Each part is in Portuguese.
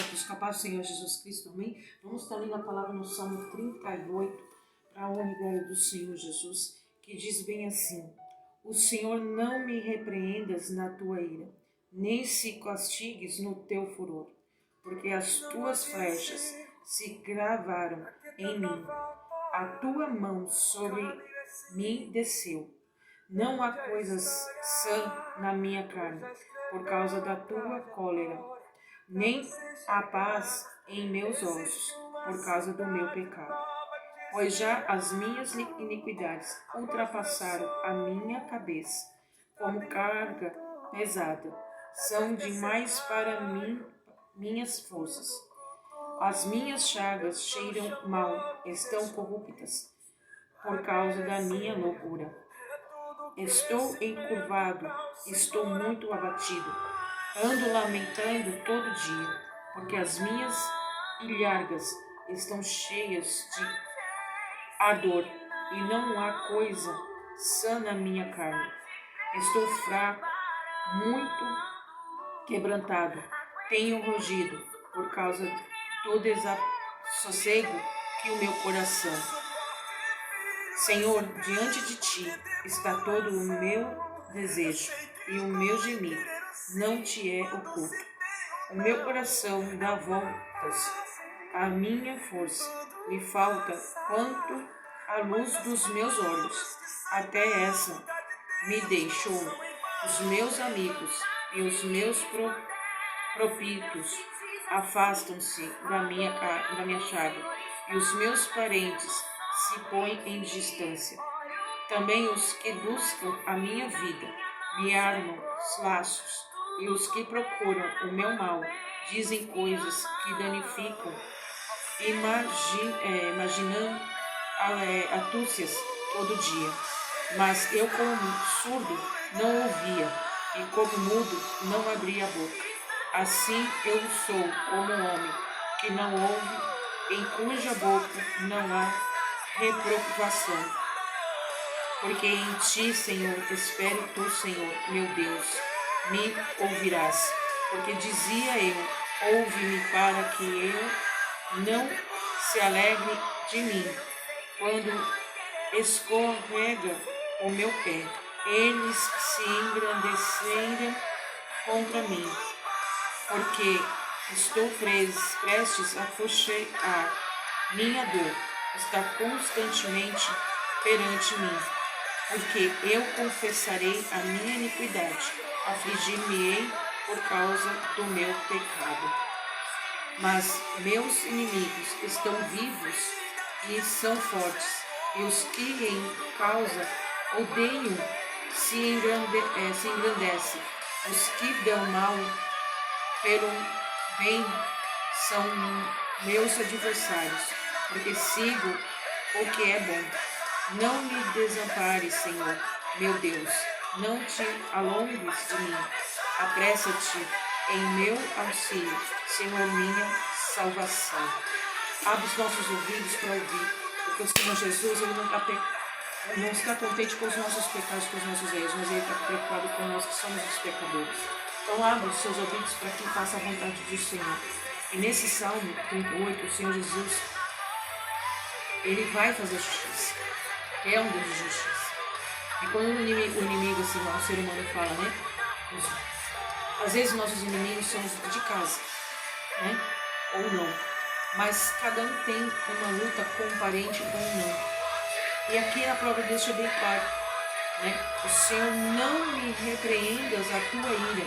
para os capazes do Senhor Jesus Cristo, amém? Vamos estar lendo a palavra no Salmo 38, para a honra e glória do Senhor Jesus, que diz bem assim: O Senhor não me repreendas na tua ira, nem se castigues no teu furor, porque as tuas flechas se gravaram em mim, a tua mão sobre mim desceu. Não há coisas sã na minha carne, por causa da tua cólera, nem há paz em meus ossos, por causa do meu pecado. Pois já as minhas iniquidades ultrapassaram a minha cabeça, como carga pesada, são demais para mim minhas forças. As minhas chagas cheiram mal, estão corruptas, por causa da minha loucura. Estou encurvado, estou muito abatido, ando lamentando todo dia, porque as minhas ilhargas estão cheias de ardor, e não há coisa sã na minha carne. Estou fraco, muito quebrantado, tenho rugido, por causa do desassossego que o meu coração. Senhor, diante de ti está todo o meu desejo, e o meu gemido não te é oculto. O meu coração dá voltas, a minha força me falta quanto à luz dos meus olhos. Até essa me deixou. Os meus amigos e os meus propícios afastam-se da minha chaga, e os meus parentes se põem em distância. Também os que buscam a minha vida me armam laços, e os que procuram o meu mal dizem coisas que danificam, imaginando astúcias todo dia. Mas eu, como surdo, não ouvia, e como mudo, não abria a boca. Assim eu sou como um homem que não ouve, em cuja boca não há reprovação. Porque em ti, Senhor, espero tu, Senhor, meu Deus, me ouvirás. Porque dizia eu, ouve-me para que eu não se alegre de mim. Quando escorrega o meu pé, eles se engrandeceram contra mim. Porque estou prestes a fechar, minha dor está constantemente perante mim. Porque eu confessarei a minha iniquidade, afligir-me-ei por causa do meu pecado. Mas meus inimigos estão vivos e são fortes, e os que em causa odeiam se engrandecem. Os que dão mal pelo bem são meus adversários, porque sigo o que é bom. Não me desampares, Senhor, meu Deus, não te alongues de mim. Apressa-te em meu auxílio, Senhor, minha salvação. Abre os nossos ouvidos para ouvir, porque o Senhor Jesus, Ele não está contente com os nossos pecados, com os nossos erros, mas Ele está preocupado com nós que somos os pecadores. Então abre os seus ouvidos para que faça a vontade do Senhor. E nesse Salmo 38, o Senhor Jesus, Ele vai fazer justiça. É um Deus de justiça. E quando o inimigo assim, o ser humano fala, né? Às vezes nossos inimigos são de casa, né? Ou não. Mas cada um tem uma luta com um parente ou não. E aqui a palavra de Deus é bem claro, né? O Senhor não me repreendas a tua ira,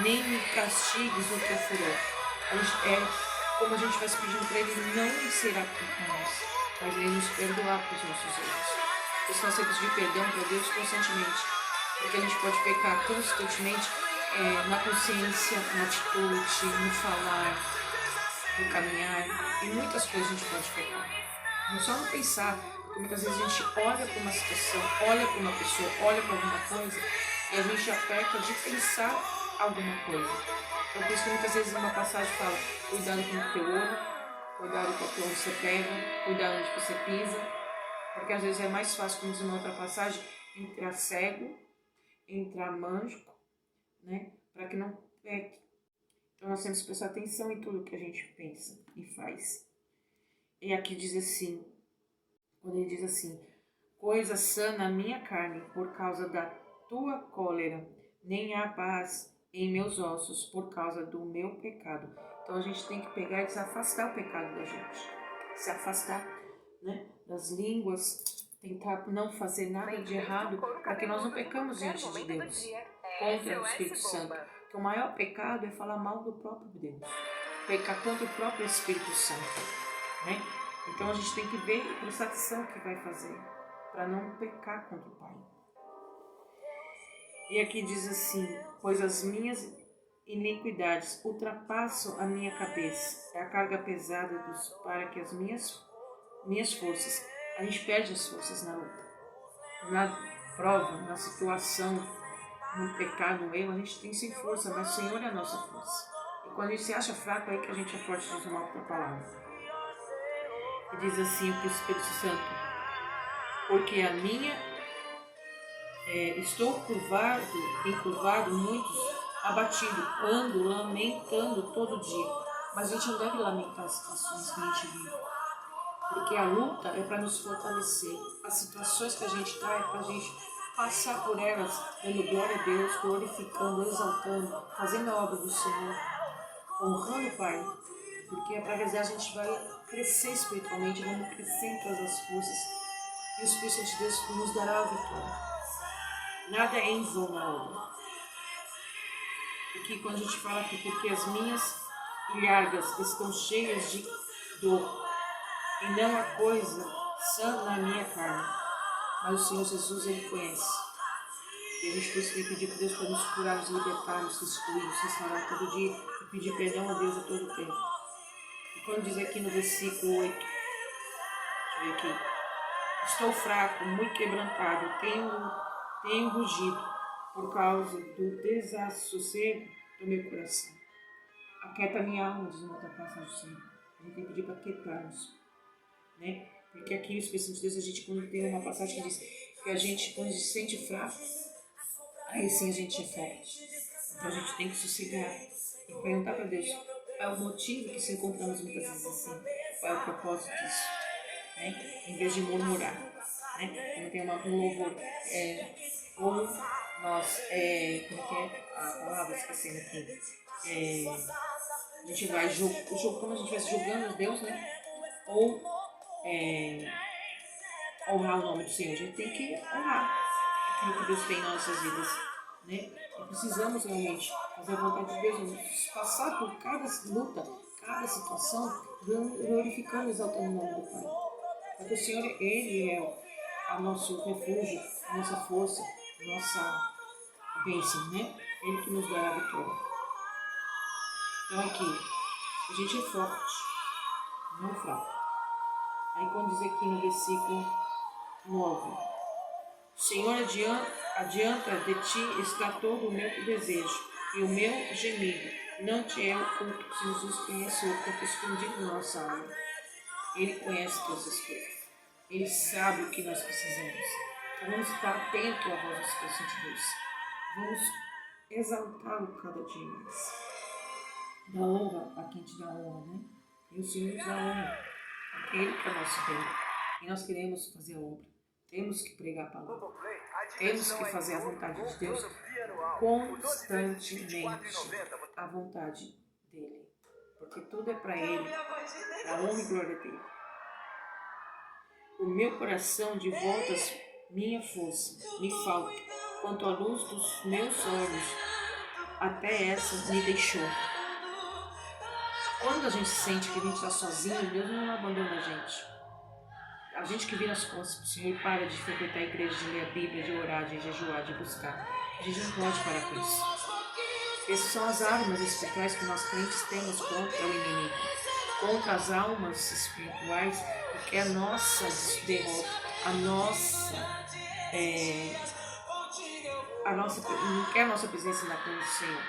nem me castigues no teu furor. Como a gente vai se pedindo para Ele, não será contra nós, mas Ele nos perdoar pelos nossos erros. Por isso nós temos de pedir perdão para Deus constantemente, porque a gente pode pecar constantemente na consciência, na atitude, no falar, no caminhar, e muitas coisas a gente pode pecar. Não só no pensar, porque muitas vezes a gente olha para uma situação, olha para uma pessoa, olha para alguma coisa, e a gente já peca de pensar alguma coisa. Então por isso que muitas vezes uma passagem fala, cuidado com o teu olho, cuidado com onde você pega, cuidado onde você pisa. Porque às vezes é mais fácil, como diz uma outra passagem, entrar cego, entrar manco, né? Para que não peque. Então nós temos que prestar atenção em tudo que a gente pensa e faz. E aqui diz assim, quando ele diz assim, coisa sã na minha carne por causa da tua cólera, nem há paz em meus ossos por causa do meu pecado. Então a gente tem que pegar e se afastar o pecado da gente. Se afastar, né, das línguas, tentar não fazer nada de errado, para que nós não pecamos diante de Deus, contra o Espírito Santo. Porque o maior pecado é falar mal do próprio Deus, pecar contra o próprio Espírito Santo, né? Então a gente tem que ver e prestar atenção no que vai fazer, para não pecar contra o Pai. E aqui diz assim, pois as minhas iniquidades ultrapassam a minha cabeça, é a carga pesada para que as minhas forças, a gente perde as forças na luta, na prova, na situação, no pecado, no erro, a gente tem sem força, mas o Senhor é a nossa força. E quando a gente se acha fraco, é aí que a gente é forte, diz uma outra palavra. E diz assim o Espírito Santo, porque a minha estou encurvado, muitos abatido, ando lamentando todo dia. Mas a gente não deve lamentar as situações que a gente vive, porque a luta é para nos fortalecer. As situações que a gente está é para a gente passar por elas, dando glória a Deus, glorificando, exaltando, fazendo a obra do Senhor, honrando o Pai, porque através dela a gente vai crescer espiritualmente, vamos crescer em todas as forças, e o Espírito de Deus nos dará a vitória. Nada é em vão na obra. Aqui quando a gente fala aqui, porque as minhas ilhargas estão cheias de dor, e não há coisa sã na minha carne, mas o Senhor Jesus, Ele conhece. E a gente precisa pedir para Deus para nos curar, nos libertar, nos restituir, nos restaurar todo dia, e pedir perdão a Deus a todo tempo. E quando diz aqui no versículo 8, deixa eu ver aqui, estou fraco, muito quebrantado, tenho rugido por causa do desassossego do meu coração. Aquieta minha alma, diz uma outra passagem do Senhor. A gente tem que pedir para aquietarmos, né? Porque aqui no Espírito de Deus, a gente, quando tem uma passagem que diz que a gente, quando se sente fraco, aí sim a gente é forte. Então a gente tem que sossegar e perguntar para Deus qual é o motivo que se encontramos muitas vezes assim, qual é o propósito disso, né? Em vez de murmurar, né? Quando tem um louvor, ou nós, como é a palavra, esquecendo aqui, a gente vai como a gente vai julgando Deus, né? Ou honrar o nome do Senhor. A gente tem que honrar aquilo que Deus tem nas nossas vidas, né? E precisamos realmente fazer a vontade de Deus, passar por cada luta, cada situação, glorificando e exaltando o nome do Pai. Porque o Senhor, Ele é o nosso refúgio, a nossa força, a nossa bênção, né? Ele que nos dará a vitória. Então aqui, a gente é forte, não fraco. Aí quando diz aqui no versículo 9, o Senhor adianta de ti está todo o meu desejo e o meu gemido não te é oculto. Jesus conhece o que é escondido na nossa alma. Ele conhece todas as coisas. Ele sabe o que nós precisamos. Então vamos estar atentos à voz do Espírito de Deus. Vamos exaltá-lo cada dia mais. Dá honra a quem te dá honra, né? E o Senhor nos dá honra. Porque Ele que é nosso Deus. E nós queremos fazer a obra. Temos que pregar a palavra. Temos que fazer a vontade de Deus constantemente. A vontade dEle. Porque tudo é para Ele. A honra e glória dEle. O meu coração de voltas, minha força, me falta. Quanto à luz dos meus olhos, até essa me deixou. Quando a gente sente que a gente está sozinho, Deus não abandona a gente. A gente que vira as costas para o Senhor e para de frequentar a igreja, de ler a Bíblia, de orar, de jejuar, de buscar. A gente não pode parar com isso. Essas são as armas espirituais que nós crentes temos contra o inimigo. Contra as almas espirituais, porque a nossa derrota, não quer a nossa presença na presença do Senhor.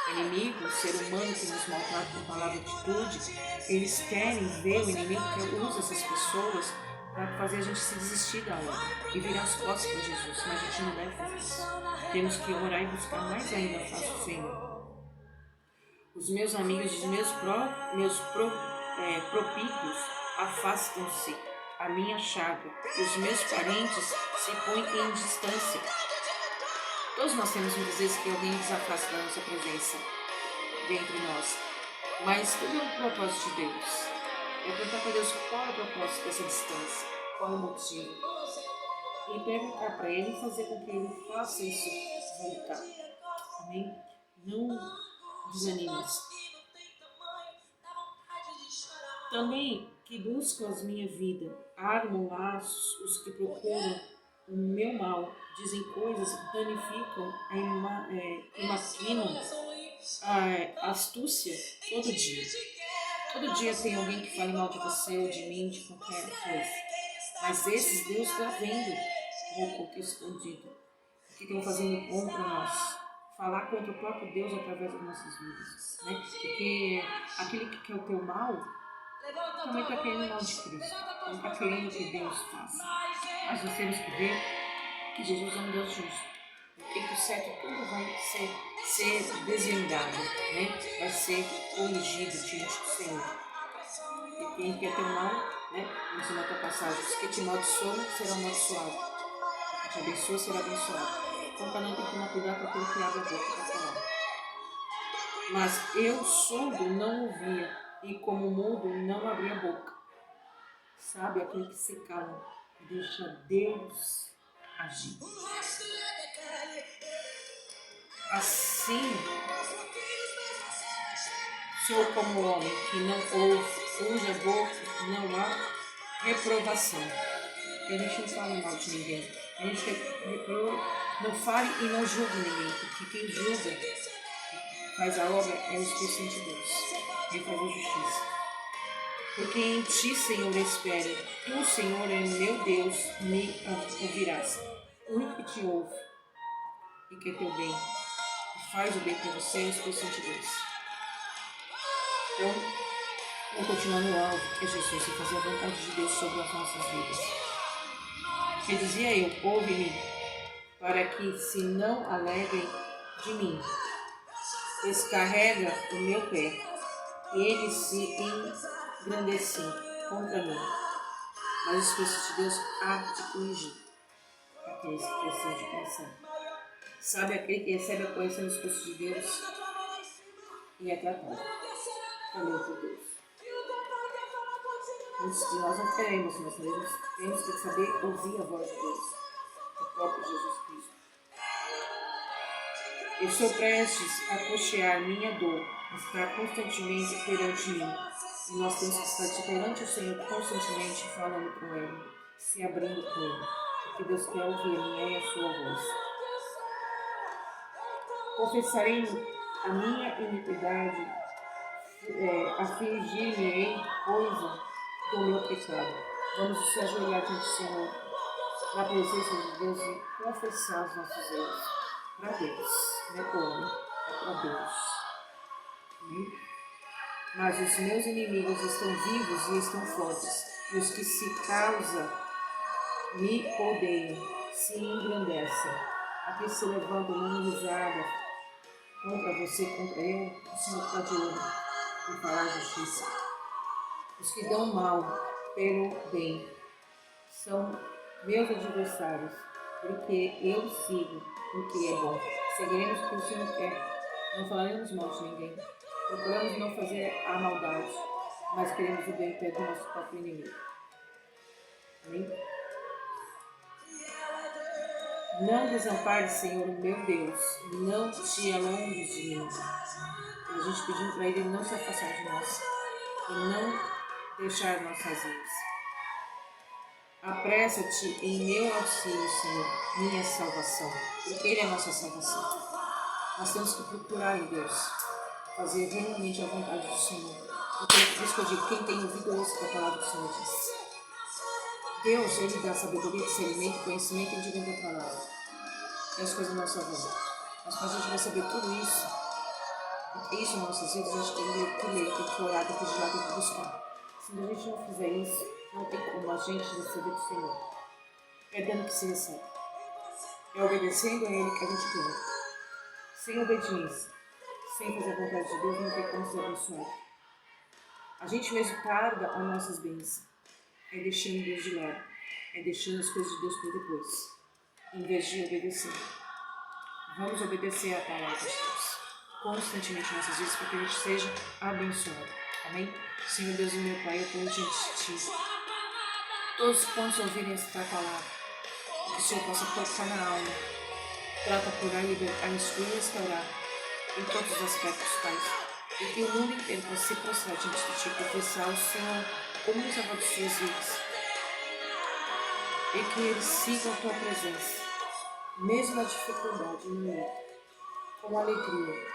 O inimigo, o ser humano que nos maltrata com palavra e atitude, eles querem ver o inimigo que usa essas pessoas para fazer a gente se desistir da obra e virar as costas para Jesus, mas a gente não deve fazer isso. Temos que orar e buscar mais ainda a face do Senhor. Os meus amigos, os propícuos afastam-se a minha chaga, e os meus parentes se põem em distância. Todos nós temos muitas vezes que alguém nos afasta da nossa presença dentre nós, mas tudo é um propósito de Deus. Eu perguntar para Deus qual é o propósito dessa distância, qual é o motivo, e perguntar para Ele e fazer com que Ele faça isso voltar. Amém? Não desanimes. Também que buscam a minha vida, armam laços os que procuram o meu mal, dizem coisas, danificam, maquinam a astúcia todo dia. Todo dia tem alguém que fala mal de você ou de mim, de qualquer coisa. Mas esses Deus está vendo o oculto escondido. O que estão fazendo contra nós. Falar contra o próprio Deus através das nossas vidas. Né? Porque aquele que quer o teu mal também está querendo o mal de Cristo. Não está querendo que Deus faça. Mas nós temos que ver que Jesus é um Deus justo. O tempo certo tudo vai ser desvendado, né? Vai ser corrigido diante do Senhor. E quem quer ter mal, né? Isso na tua passagem. Os que te amaldiçoam serão amaldiçoados. O que te abençoa será abençoado. Então cada um tem que tomar cuidado com aquilo que abre a boca para falar. Mas eu surdo não ouvia, e como mudo não abria a boca. Sabe, aquele que se cala, deixa Deus agir. Assim, sou como o homem que não ouve, cuja boca não há reprovação. Que a gente não fala mal de ninguém. A gente não fale e não julgue ninguém, porque quem julga, faz a obra, é o Espírito Santo de Deus. Ele faz a justiça. Porque em ti, Senhor, espero. Tu, Senhor, é meu Deus, me ouvirás. O único que te ouve e quer teu bem, e faz o bem para você, é o Espírito Santo de Deus. Então, vamos continuar no alvo, que é Jesus, e fazer a vontade de Deus sobre as nossas vidas. Que dizia eu, ouve-me, para que se não alegrem de mim. Descarrega o meu pé, ele se engrandeceu contra mim. Mas o Espírito de Deus há de corrigir aqueles que precisam de correção. Sabe aquele que recebe a correção do Espírito de Deus e é tratado também por Deus. Antes de nós não teremos, mas nós temos que saber ouvir a voz de Deus, o próprio Jesus Cristo. Eu estou prestes a cochear minha dor, estar constantemente perante mim. E nós temos que estar perante o Senhor constantemente, falando com Ele, se abrindo com Ele. Porque Deus quer ouvir a minha e a sua voz. Confessarei a minha iniquidade, afligir-me-ei coisa do meu pecado. Vamos se ajoelhar diante do Senhor, na presença de Deus, e confessar os nossos erros. Para Deus, não é para o homem, é para Deus. Mas os meus inimigos estão vivos e estão fortes, e os que se causam me odeiam, se engrandecem. Aqui se levantam uma risada contra você, contra eu, o Senhor está de olho em falar justiça. Os que dão mal pelo bem são meus adversários, porque eu sigo o que é bom. Seguiremos o que o Senhor quer. Não falaremos mal de ninguém. Procuramos não fazer a maldade, mas queremos o bem perto do nosso próprio inimigo. Amém? Não desampare, Senhor, meu Deus. Não te alongues de mim. E a gente pedindo para Ele não se afastar de nós e não deixar nós sozinhos. Apressa-te em meu auxílio, Senhor, minha salvação, porque Ele é a nossa salvação. Nós temos que procurar em Deus, fazer realmente a vontade do Senhor. Porque é por isso que eu digo, quem tem ouvido ouça que a palavra do Senhor diz. Deus, Ele dá sabedoria, discernimento, conhecimento e entendimento da palavra. É as coisas da nossa vida. Mas para a gente receber tudo isso, isso nas nossas vidas, a gente tem que ler, tem que orar, tem que vigiar, tem que buscar. Se a gente não fizer isso, não tem como a gente receber do Senhor. É dando que se recebe. É obedecendo a Ele que a gente ganha. Sem obediência, sem fazer a vontade de Deus, não tem como ser abençoado. A gente mesmo tarda as nossas bênçãos. É deixando Deus de lado. É deixando as coisas de Deus para depois. Em vez de obedecer. Vamos obedecer à palavra de Deus constantemente em nossas vidas para que a gente seja abençoado. Amém? Senhor Deus e meu Pai, eu ponho diante de Ti todos quantos ouvirem esta palavra, que o Senhor possa tocar na alma, trata, curar, libertar, instruir e restaurar em todos os aspectos, Pai. E que o mundo inteiro possa se prostrar diante de Ti, professar o Senhor como o Salvador de suas vidas. E que eles sigam a Tua presença, mesmo na dificuldade, no meio, com alegria,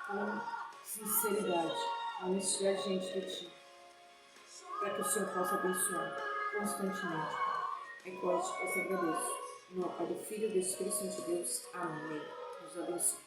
com sinceridade, a honestidade diante de Ti, para que o Senhor possa abençoar constantemente. É que eu te agradeço. Em nome do Pai, do Filho e do Espírito Santo de Deus. Amém. Deus abençoe.